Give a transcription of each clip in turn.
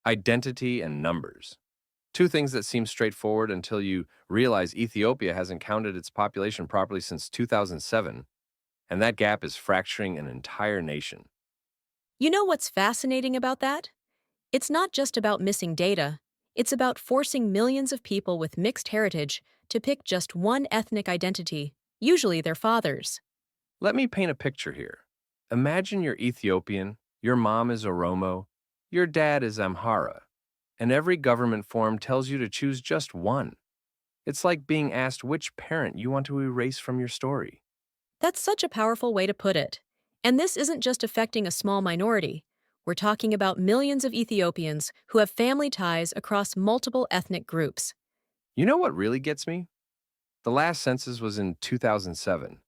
Identity and numbers. Two things that seem straightforward until you realize Ethiopia hasn't counted its population properly since 2007, and that gap is fracturing an entire nation. You know what's fascinating about that? It's not just about missing data, it's about forcing millions of people with mixed heritage to pick just one ethnic identity, usually their father's. Let me paint a picture here. Imagine you're Ethiopian, your mom is Oromo, your dad is Amhara, and every government form tells you to choose just one. It's like being asked which parent you want to erase from your story. That's such a powerful way to put it. And this isn't just affecting a small minority. We're talking about millions of Ethiopians who have family ties across multiple ethnic groups. You know what really gets me? The last census was in 2007.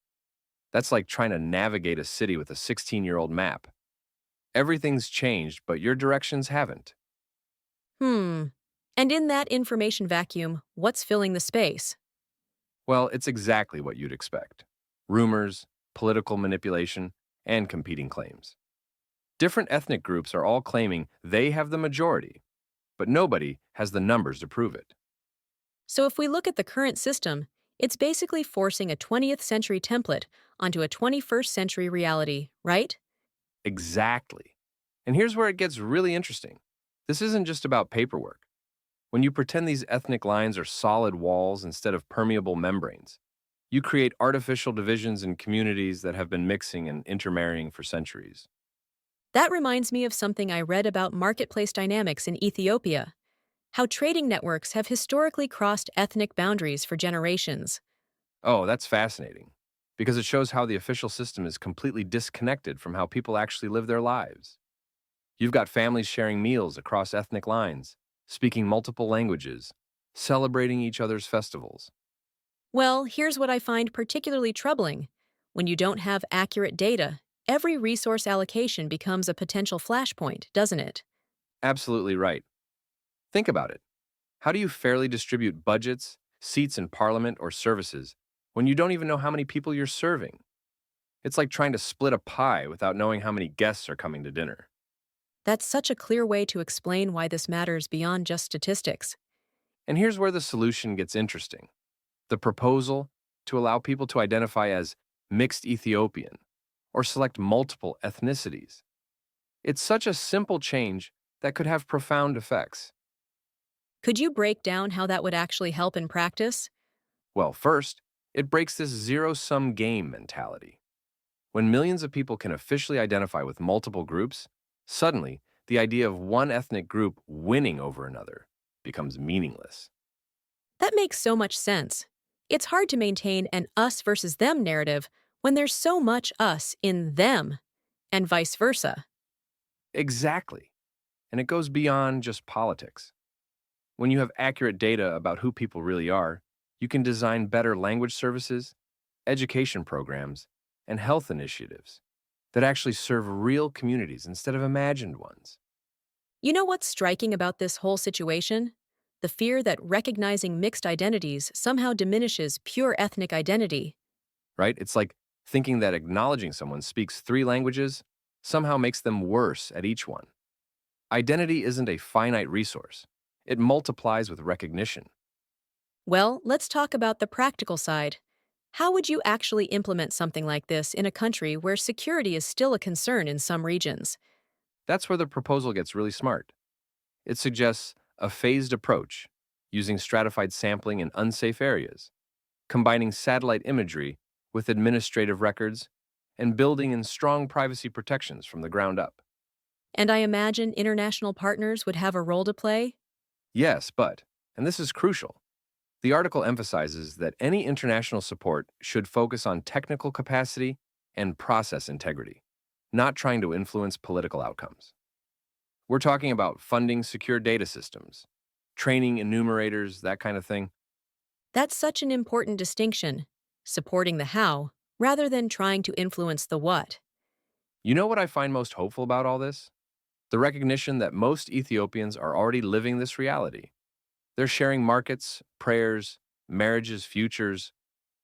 That's like trying to navigate a city with a 16-year-old map. Everything's changed, but your directions haven't. Hmm. And in that information vacuum, what's filling the space? Well, it's exactly what you'd expect. Rumors, political manipulation, and competing claims. Different ethnic groups are all claiming they have the majority, but nobody has the numbers to prove it. So if we look at the current system, it's basically forcing a 20th century template onto a 21st century reality, right? Exactly. And here's where it gets really interesting. This isn't just about paperwork. When you pretend these ethnic lines are solid walls instead of permeable membranes, you create artificial divisions in communities that have been mixing and intermarrying for centuries. That reminds me of something I read about marketplace dynamics in Ethiopia, how trading networks have historically crossed ethnic boundaries for generations. Oh, that's fascinating, because it shows how the official system is completely disconnected from how people actually live their lives. You've got families sharing meals across ethnic lines, speaking multiple languages, celebrating each other's festivals. Well, here's what I find particularly troubling. When you don't have accurate data, every resource allocation becomes a potential flashpoint, doesn't it? Absolutely right. Think about it. How do you fairly distribute budgets, seats in parliament, or services when you don't even know how many people you're serving? It's like trying to split a pie without knowing how many guests are coming to dinner. That's such a clear way to explain why this matters beyond just statistics. And here's where the solution gets interesting. The proposal to allow people to identify as mixed Ethiopian or select multiple ethnicities. It's such a simple change that could have profound effects. Could you break down how that would actually help in practice? Well, first, it breaks this zero sum game mentality. When millions of people can officially identify with multiple groups, suddenly the idea of one ethnic group winning over another becomes meaningless. That makes so much sense. It's hard to maintain an us versus them narrative when there's so much us in them, and vice versa. Exactly. And it goes beyond just politics. When you have accurate data about who people really are, you can design better language services, education programs, and health initiatives that actually serve real communities instead of imagined ones, You know what's striking about this whole situation? The fear that recognizing mixed identities somehow diminishes pure ethnic identity. right? It's like thinking that acknowledging someone speaks three languages somehow makes them worse at each one. Identity isn't a finite resource, it multiplies with recognition. Well, let's talk about the practical side. How would you actually implement something like this in a country where security is still a concern in some regions? That's where the proposal gets really smart. It suggests a phased approach, using stratified sampling in unsafe areas, combining satellite imagery with administrative records, and building in strong privacy protections from the ground up. And I imagine international partners would have a role to play? Yes, but, and this is crucial, the article emphasizes that any international support should focus on technical capacity and process integrity, not trying to influence political outcomes. We're talking about funding secure data systems, training enumerators, that kind of thing. That's such an important distinction, supporting the how rather than trying to influence the what. You know what I find most hopeful about all this? The recognition that most Ethiopians are already living this reality. They're sharing markets, prayers, marriages, futures.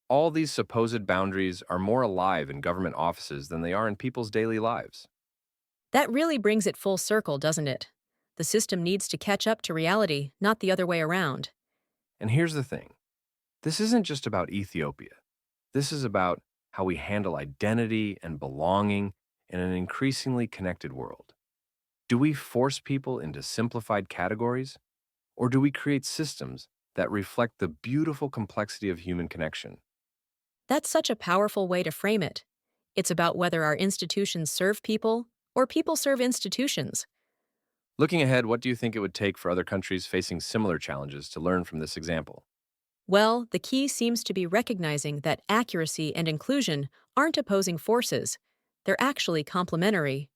All these supposed boundaries are more alive in government offices than they are in people's daily lives. That really brings it full circle, doesn't it? The system needs to catch up to reality, not the other way around. And here's the thing. This isn't just about Ethiopia. This is about how we handle identity and belonging in an increasingly connected world. Do we force people into simplified categories, or do we create systems that reflect the beautiful complexity of human connection? That's such a powerful way to frame it. It's about whether our institutions serve people or people serve institutions. Looking ahead, what do you think it would take for other countries facing similar challenges to learn from this example? Well, the key seems to be recognizing that accuracy and inclusion aren't opposing forces. They're actually complementary.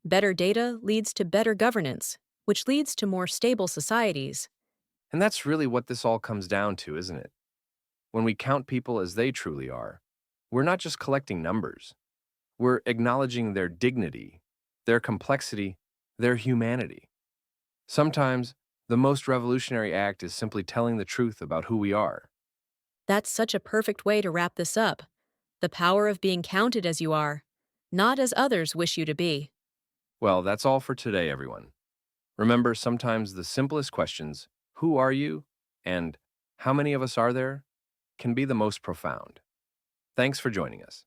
Better data leads to better governance, which leads to more stable societies. And that's really what this all comes down to, isn't it? When we count people as they truly are, we're not just collecting numbers. We're acknowledging their dignity, their complexity, their humanity. Sometimes, the most revolutionary act is simply telling the truth about who we are. That's such a perfect way to wrap this up. The power of being counted as you are, not as others wish you to be. Well, that's all for today, everyone. Remember, sometimes the simplest questions, who are you? And how many of us are there? Can be the most profound. Thanks for joining us.